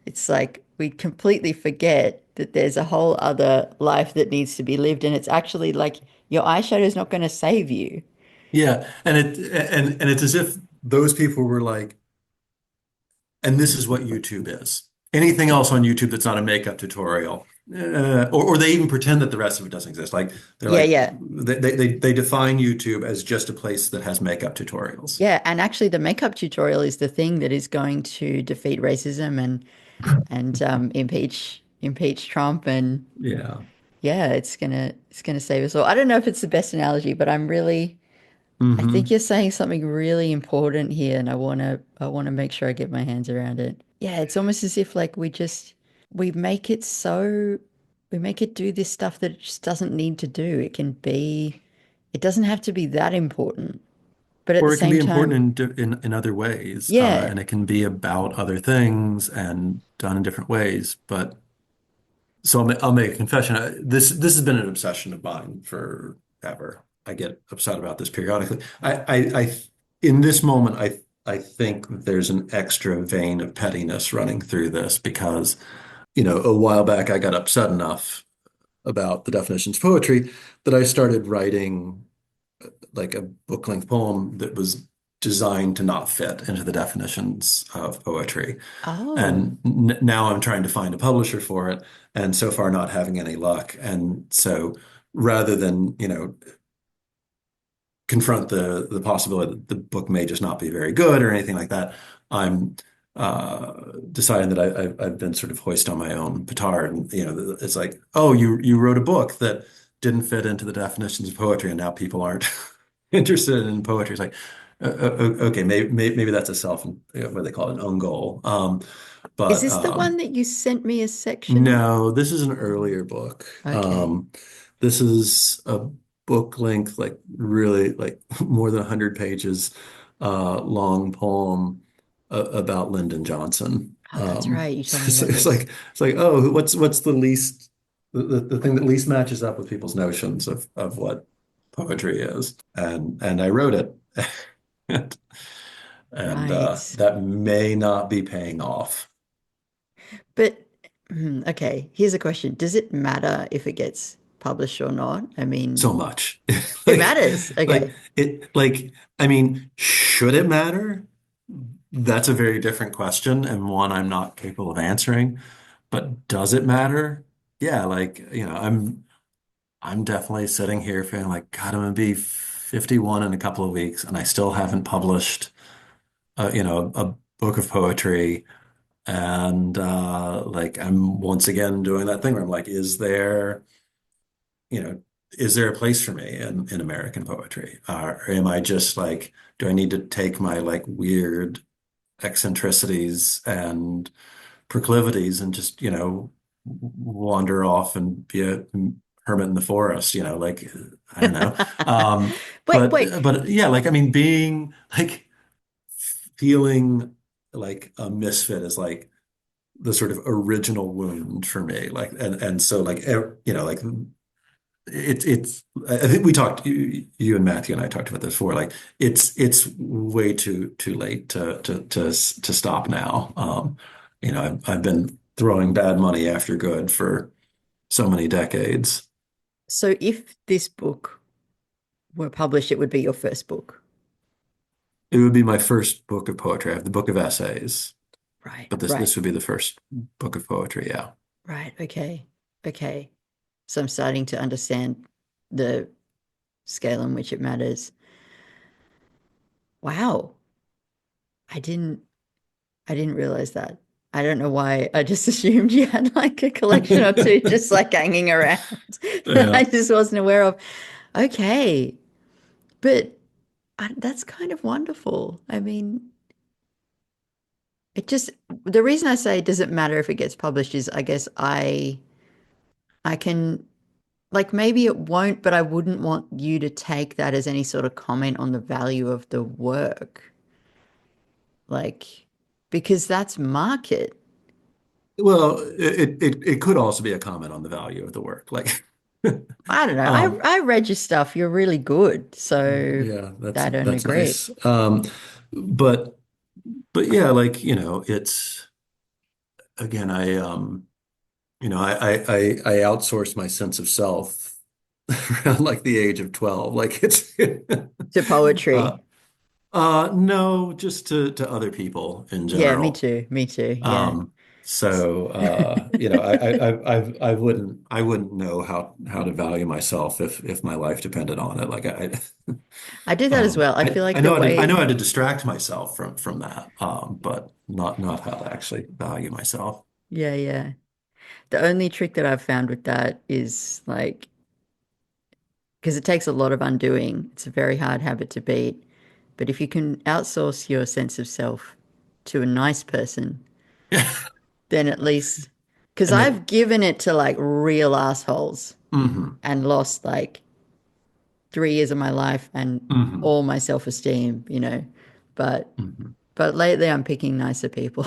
It's like we completely forget that there's a whole other life that needs to be lived. And it's actually like your eyeshadow is not going to save you. Yeah, and it's as if those people were like, and this is what YouTube is. Anything else on YouTube that's not a makeup tutorial, or they even pretend that the rest of it doesn't exist. Like they're Yeah, like yeah. they define YouTube as just a place that has makeup tutorials. Yeah, and actually the makeup tutorial is the thing that is going to defeat racism and impeach Trump and Yeah. yeah, it's gonna save us all. I don't know if it's the best analogy, but I think Hmm. you're saying something really important here, and I wanna make sure I get my hands around it. Yeah, it's almost as if like we make it so we make it do this stuff that it just doesn't need to do. It doesn't have to be that important. But at the Or it can same be important time, in other ways, yeah. and it can be about other things and done in different ways. But so I'll make a confession. This has been an obsession of mine forever. I get upset about this periodically. In this moment, I think there's an extra vein of pettiness running through this because, a while back I got upset enough about the definitions of poetry that I started writing like a book-length poem that was designed to not fit into the definitions of poetry. Oh, And now I'm trying to find a publisher for it, and so far not having any luck. And so rather than, confront the possibility that the book may just not be very good or anything like that, I'm deciding that I've been sort of hoist on my own petard. And, it's like, oh, you wrote a book that didn't fit into the definitions of poetry, and now people aren't interested in poetry. It's like, okay, maybe that's a what do they call it, an own goal. is But this the one that you sent me a section of? no, this is an earlier book. Okay. This is a book length, like really like more than 100 pages, long poem about Lyndon Johnson. Oh, that's right. You told me So about it's this. like oh, what's the least the thing that least matches up with people's notions of what poetry is, and I wrote it, and, Right. that may not be paying off. But okay, here's a question. Does it matter if it gets published or not? I mean, So much. it Like, matters. Okay. I mean, should it matter? That's a very different question and one I'm not capable of answering. But does it matter? Yeah, like, I'm definitely sitting here feeling like, God, I'm gonna be 51 in a couple of weeks, and I still haven't published, a book of poetry. And like, I'm once again doing that thing where I'm like, you know, is there a place for me in American poetry? Or am I just like, do I need to take my like weird eccentricities and proclivities and just, wander off and be a hermit in the forest, like, I don't know. Um, Wait, wait. but yeah, like, I mean, being like, feeling like a misfit is like the sort of original wound for me. Like, and so like, like it's I think we talked you and Matthew and I talked about this before. Like it's way too late to stop now. I've been throwing bad money after good for so many decades. So if this book were published, it would be your first book. It would be my first book of poetry. I have the book of essays, Right, but this right, this would be the first book of poetry. Yeah. right. Okay. Okay. So I'm starting to understand the scale in which it matters. Wow. I didn't I didn't realize that. I don't know why. I just assumed you had like a collection or two just like hanging around that I Yeah. just wasn't aware of. Okay. But that's kind of wonderful. I mean, the reason I say does it matter if it gets published is I guess I can, like, maybe it won't, but I wouldn't want you to take that as any sort of comment on the value of the work. Like, because that's market. Well, it could also be a comment on the value of the work. Like, I don't know. I um, I read your stuff. You're really good. So yeah, I don't that's agree. nice. But but yeah, like, it's again, I outsource my sense of self around like the age of 12. Like it's To uh poetry. no, just to other people in Yeah, me general. too. Me too. Yeah. Um, so I wouldn't know how to value myself if my life depended on it. Like I do that as well. I feel I like the know I know way, how to distract myself from that, but not how to actually value myself. yeah, yeah. The only trick that I've found with that is like, because it takes a lot of undoing. It's a very hard habit to beat. But if you can outsource your sense of self to a nice person, Yeah. then at least, because And then I've given it to like real assholes hmm and lost like 3 years of my life and hmm all my self-esteem, you know. But hmm but lately I'm picking nicer people.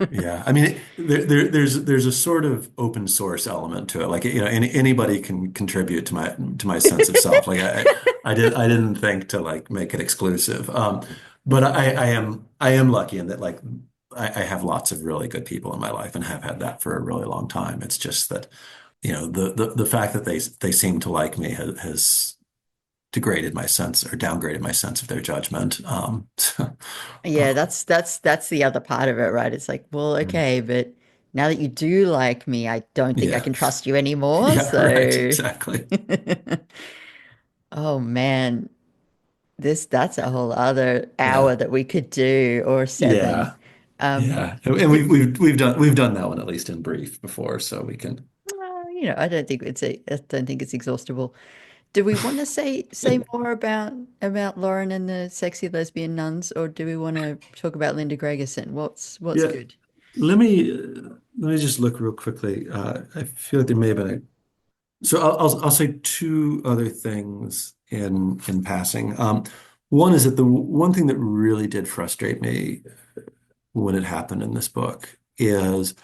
Yeah, I mean, there's a sort of open source element to it. Like, anybody can contribute to my sense of self. Like, I didn't think to like make it exclusive. But I am lucky in that like I have lots of really good people in my life and have had that for a really long time. It's just that, the fact that they seem to like me has degraded my sense or downgraded my sense of their judgment. Yeah, that's the other part of it, right? It's like, well, okay, but now that you do like me, I don't think I yeah, can trust you anymore. yeah, right, So, exactly. oh man, this that's a whole other Yeah. hour that we could do or seven. Yeah, Um, yeah, and did we've done that one at least in brief before, so we can. I don't think I don't think it's exhaustible. Do we want to say more about Lauren and the sexy lesbian nuns, or do we want to talk about Linda Gregerson? What's Yeah, good? let me just look real quickly. I feel like there may have been so I'll say two other things in passing. One is that the one thing that really did frustrate me when it happened in this book is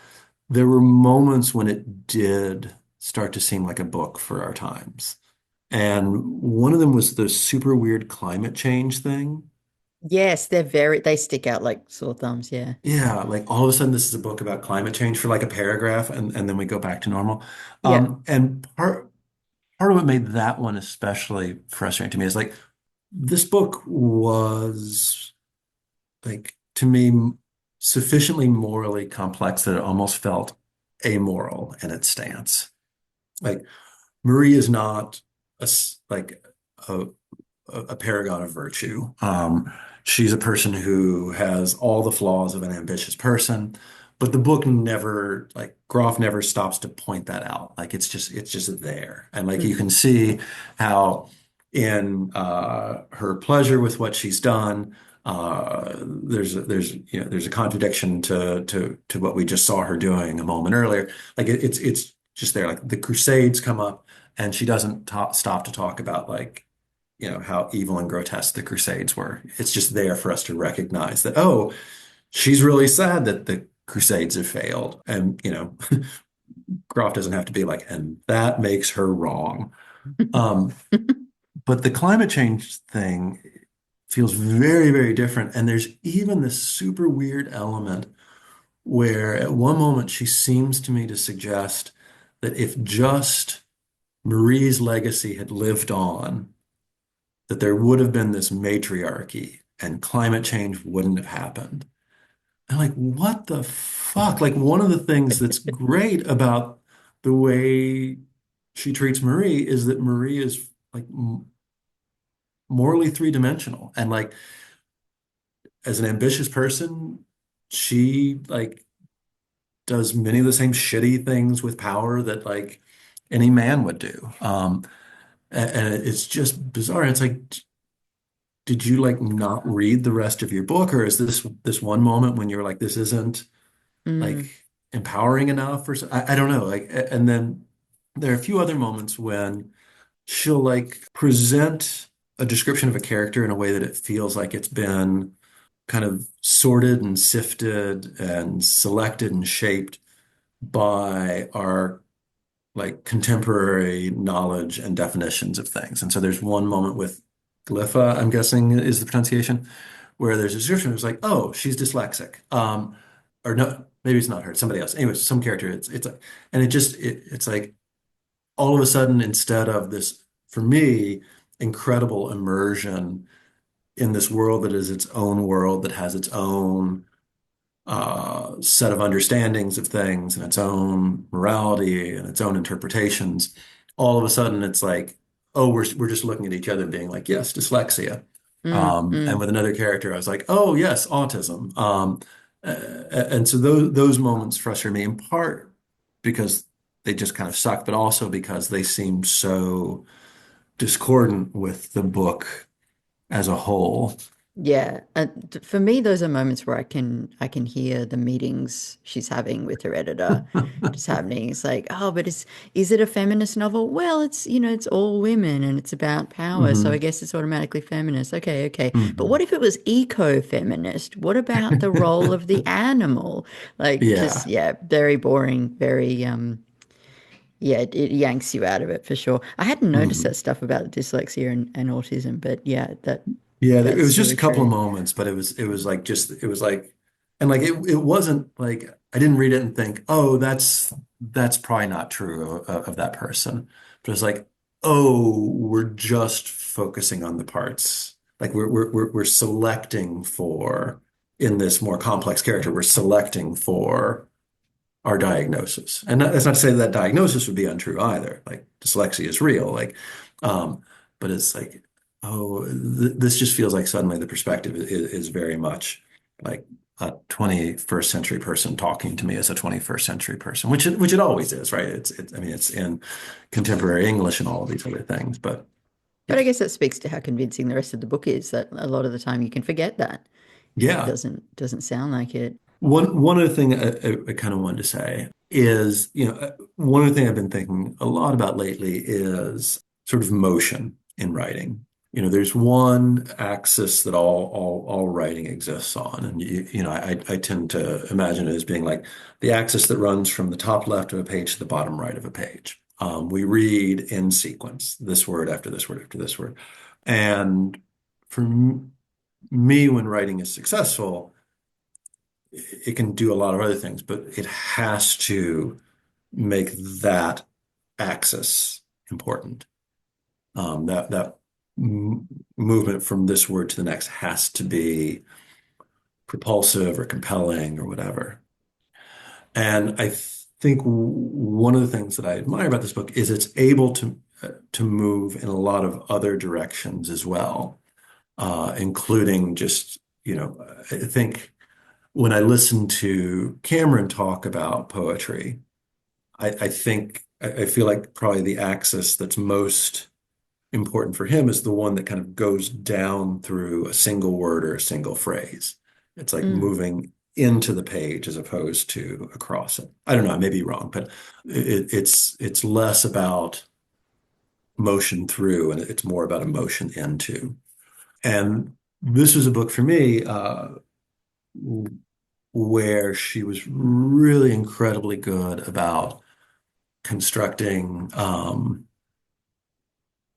there were moments when it did start to seem like a book for our times. And one of them was the super weird climate change thing. Yes, they stick out like sore thumbs, yeah. Yeah, like all of a sudden this is a book about climate change for like a paragraph and then we go back to normal. Yeah. And part of what made that one especially frustrating to me is like this book was like to me sufficiently morally complex that it almost felt amoral in its stance. Like Marie is not like a a paragon of virtue. She's a person who has all the flaws of an ambitious person, but the book never, like Groff never stops to point that out. Like it's just there, and like you Mm. can see how in her pleasure with what she's done. There's a contradiction to what we just saw her doing a moment earlier. Like it's just there. Like the Crusades come up, and she doesn't stop to talk about like how evil and grotesque the Crusades were. It's just there for us to recognize that, oh, she's really sad that the Crusades have failed. And, Groff doesn't have to be like, and that makes her wrong. Um, but the climate change thing feels very, very different. And there's even this super weird element where at one moment she seems to me to suggest that if just Marie's legacy had lived on, that there would have been this matriarchy and climate change wouldn't have happened. And like, what the fuck? Like, one of the things that's great about the way she treats Marie is that Marie is like morally three-dimensional. And like, as an ambitious person, she like does many of the same shitty things with power that like any man would do. And it's just bizarre. It's like, did you like not read the rest of your book, or is this one moment when you're like, this isn't like Mm. empowering enough, or I don't know. Like, and then there are a few other moments when she'll like present a description of a character in a way that it feels like it's been kind of sorted and sifted and selected and shaped by our like contemporary knowledge and definitions of things. And so there's one moment with Glypha, I'm guessing is the pronunciation, where there's a description who's like, oh, she's dyslexic. Or no, maybe it's not her, it's somebody else. Anyways, some character, and it's like all of a sudden, instead of this for me, incredible immersion in this world that is its own world, that has its own set of understandings of things and its own morality and its own interpretations. All of a sudden, it's like, oh, we're just looking at each other, being like, yes, dyslexia. Mm, And mm. with another character, I was like, oh, yes, autism. And so those moments frustrate me in part because they just kind of suck, but also because they seem so discordant with the book as a whole. Yeah, for me, those are moments where I can hear the meetings she's having with her editor just happening. It's like, oh, but is it a feminist novel? Well, it's all women and it's about power, so I Hmm. guess it's automatically feminist. Okay, okay. But what Hmm. if it was eco-feminist? What about the role of the animal? Like, just Yeah. yeah, very boring, very yeah, it yanks you out of it for sure. I hadn't noticed that Mhm. stuff about dyslexia and autism, but yeah, Yeah, it was that's just really a couple of true. moments, but it was like just it was like and like it wasn't like I didn't read it and think, "Oh, that's probably not true of that person." But it's like, "Oh, we're just focusing on the parts. Like we're selecting for in this more complex character, we're selecting for our diagnosis. And that's not to say that diagnosis would be untrue either. Like dyslexia is real. Um, but it's like, oh, th this just feels like suddenly the perspective is very much like a 21st century person talking to me as a 21st century person, which it always is, right? I mean, it's in contemporary English and all of these other things, but But I yeah, guess that speaks to how convincing the rest of the book is, that a lot of the time you can forget that. It yeah. doesn't sound like it. One other thing I kind of wanted to say is, one other thing I've been thinking a lot about lately is sort of motion in writing. There's one axis that all writing exists on, and I tend to imagine it as being like the axis that runs from the top left of a page to the bottom right of a page. We read in sequence, this word after this word after this word, and for me, when writing is successful it can do a lot of other things, but it has to make that axis important. That movement from this word to the next has to be propulsive or compelling or whatever. And I think one of the things that I admire about this book is it's able to move in a lot of other directions as well, including just, I think when I listen to Cameron talk about poetry, I feel like probably the axis that's most important for him is the one that kind of goes down through a single word or a single phrase. It's like Mm. moving into the page as opposed to across it. I don't know, I may be wrong, but it's less about motion through and it's more about emotion into. And this was a book for me, where she was really incredibly good about constructing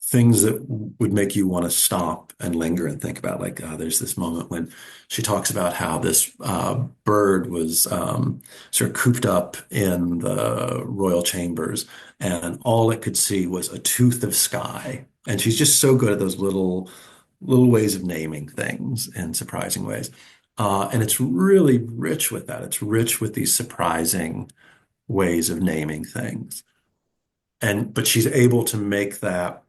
things that would make you want to stop and linger and think about. Like, there's this moment when she talks about how this bird was sort of cooped up in the royal chambers, and all it could see was a tooth of sky. And she's just so good at those little ways of naming things in surprising ways. And it's really rich with that. It's rich with these surprising ways of naming things. But she's able to make that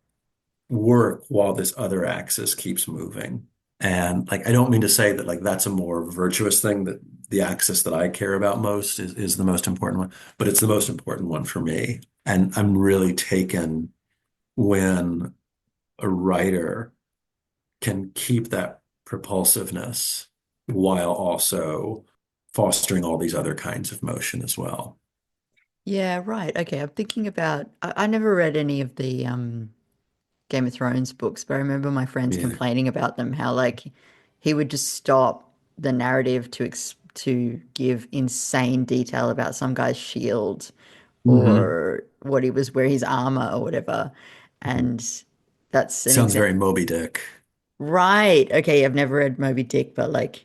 work while this other axis keeps moving. And like I don't mean to say that like that's a more virtuous thing, that the axis that I care about most is the most important one, but it's the most important one for me. And I'm really taken when a writer can keep that propulsiveness while also fostering all these other kinds of motion as well. Yeah, right. Okay, I'm thinking about. I never read any of the Game of Thrones books, but I remember my friends Yeah. complaining about them. How like he would just stop the narrative to give insane detail about some guy's shield Hmm. or what he was wearing, his armor or whatever, and that's an Sounds example. very Moby Dick. Right. Okay, I've never read Moby Dick, but like,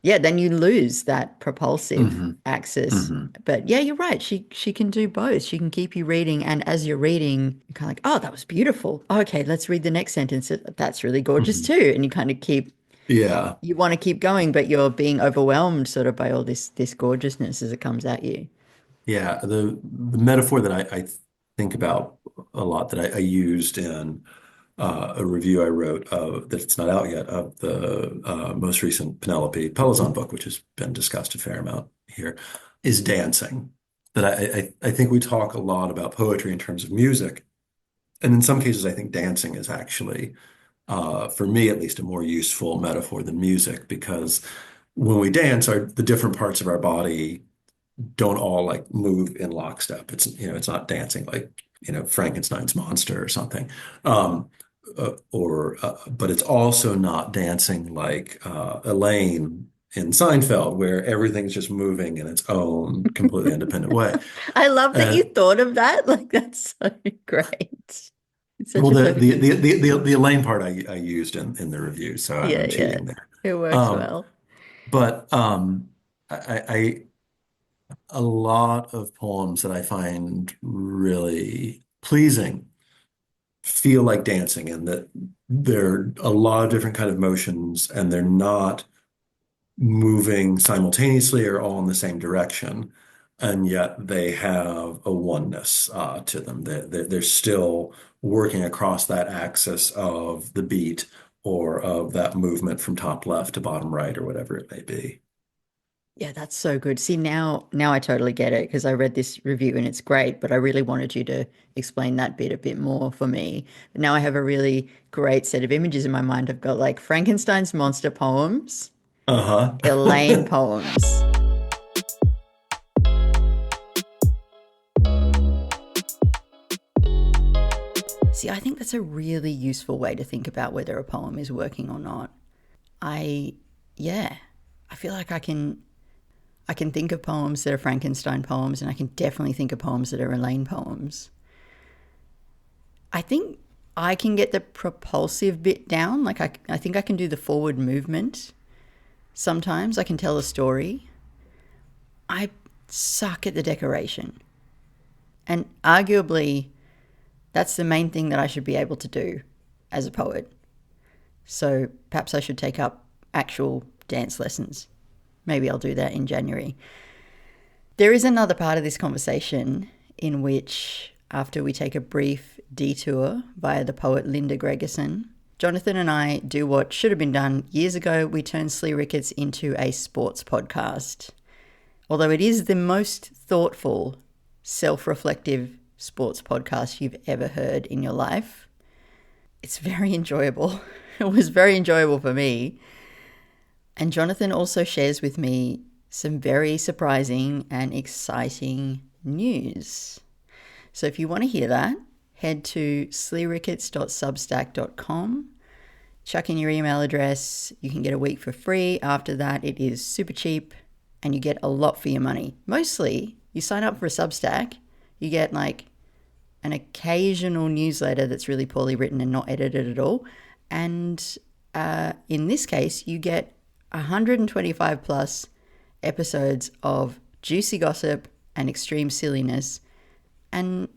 Yeah, then you lose that propulsive Hmm. axis. Hmm. But yeah, you're right. She can do both. She can keep you reading, and as you're reading, you're kind of like, oh, that was beautiful. Okay, let's read the next sentence. That's really gorgeous Hmm. too. And you kind of keep Yeah. you want to keep going, but you're being overwhelmed sort of by all this gorgeousness as it comes at you. Yeah. The metaphor that I think about a lot that I used in a review I wrote that it's not out yet of the most recent Penelope Pelizon book, which has been discussed a fair amount here, is dancing. That I think we talk a lot about poetry in terms of music, and in some cases I think dancing is actually, for me at least, a more useful metaphor than music because when we dance, the different parts of our body don't all like move in lockstep. It's not dancing like, Frankenstein's monster or something. But it's also not dancing like Elaine in Seinfeld, where everything's just moving in its own completely independent way. I love that you And thought of that. Like that's so great. It's such well, a the perfect the thing to the say. the Elaine part I used in the review, so Yeah, I'm yeah. cheating there. It works Um, well. but a lot of poems that I find really pleasing feel like dancing and that there are a lot of different kind of motions and they're not moving simultaneously or all in the same direction. And yet they have a oneness to them. They're still working across that axis of the beat or of that movement from top left to bottom right or whatever it may be. Yeah, that's so good. See, now I totally get it because I read this review and it's great, but I really wanted you to explain that bit a bit more for me. Now I have a really great set of images in my mind. I've got like Frankenstein's monster poems, Elaine Uh-huh. poems. See, I think that's a really useful way to think about whether a poem is working or not. I, yeah, I feel like I can think of poems that are Frankenstein poems, and I can definitely think of poems that are Elaine poems. I think I can get the propulsive bit down. Like I think I can do the forward movement. Sometimes I can tell a story. I suck at the decoration. And arguably, that's the main thing that I should be able to do as a poet. So perhaps I should take up actual dance lessons. Maybe I'll do that in January. There is another part of this conversation in which, after we take a brief detour via the poet Linda Gregerson, Jonathan and I do what should have been done years ago. We turn Slee Ricketts into a sports podcast. Although it is the most thoughtful, self-reflective sports podcast you've ever heard in your life, it's very enjoyable. It was very enjoyable for me. And Jonathan also shares with me some very surprising and exciting news. So if you want to hear that, head to sleerickets.substack.com. Chuck in your email address. You can get a week for free. After that, it is super cheap and you get a lot for your money. Mostly, you sign up for a Substack, you get like an occasional newsletter that's really poorly written and not edited at all. And in this case, you get 125 plus episodes of juicy gossip and extreme silliness, and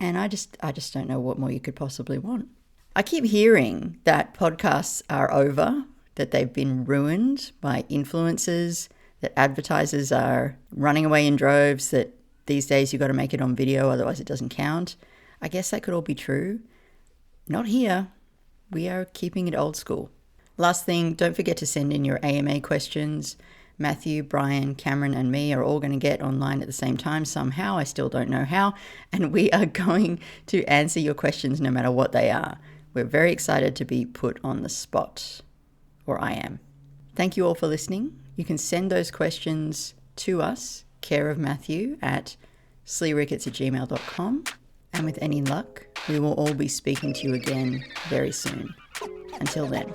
I just don't know what more you could possibly want. I keep hearing that podcasts are over, that they've been ruined by influencers, that advertisers are running away in droves, that these days you've got to make it on video, otherwise it doesn't count. I guess that could all be true. Not here. We are keeping it old school. Last thing, don't forget to send in your AMA questions. Matthew, Brian, Cameron, and me are all going to get online at the same time somehow. I still don't know how. And we are going to answer your questions no matter what they are. We're very excited to be put on the spot, or I am. Thank you all for listening. You can send those questions to us, care of Matthew, at sleerickets@gmail.com. And with any luck, we will all be speaking to you again very soon. Until then.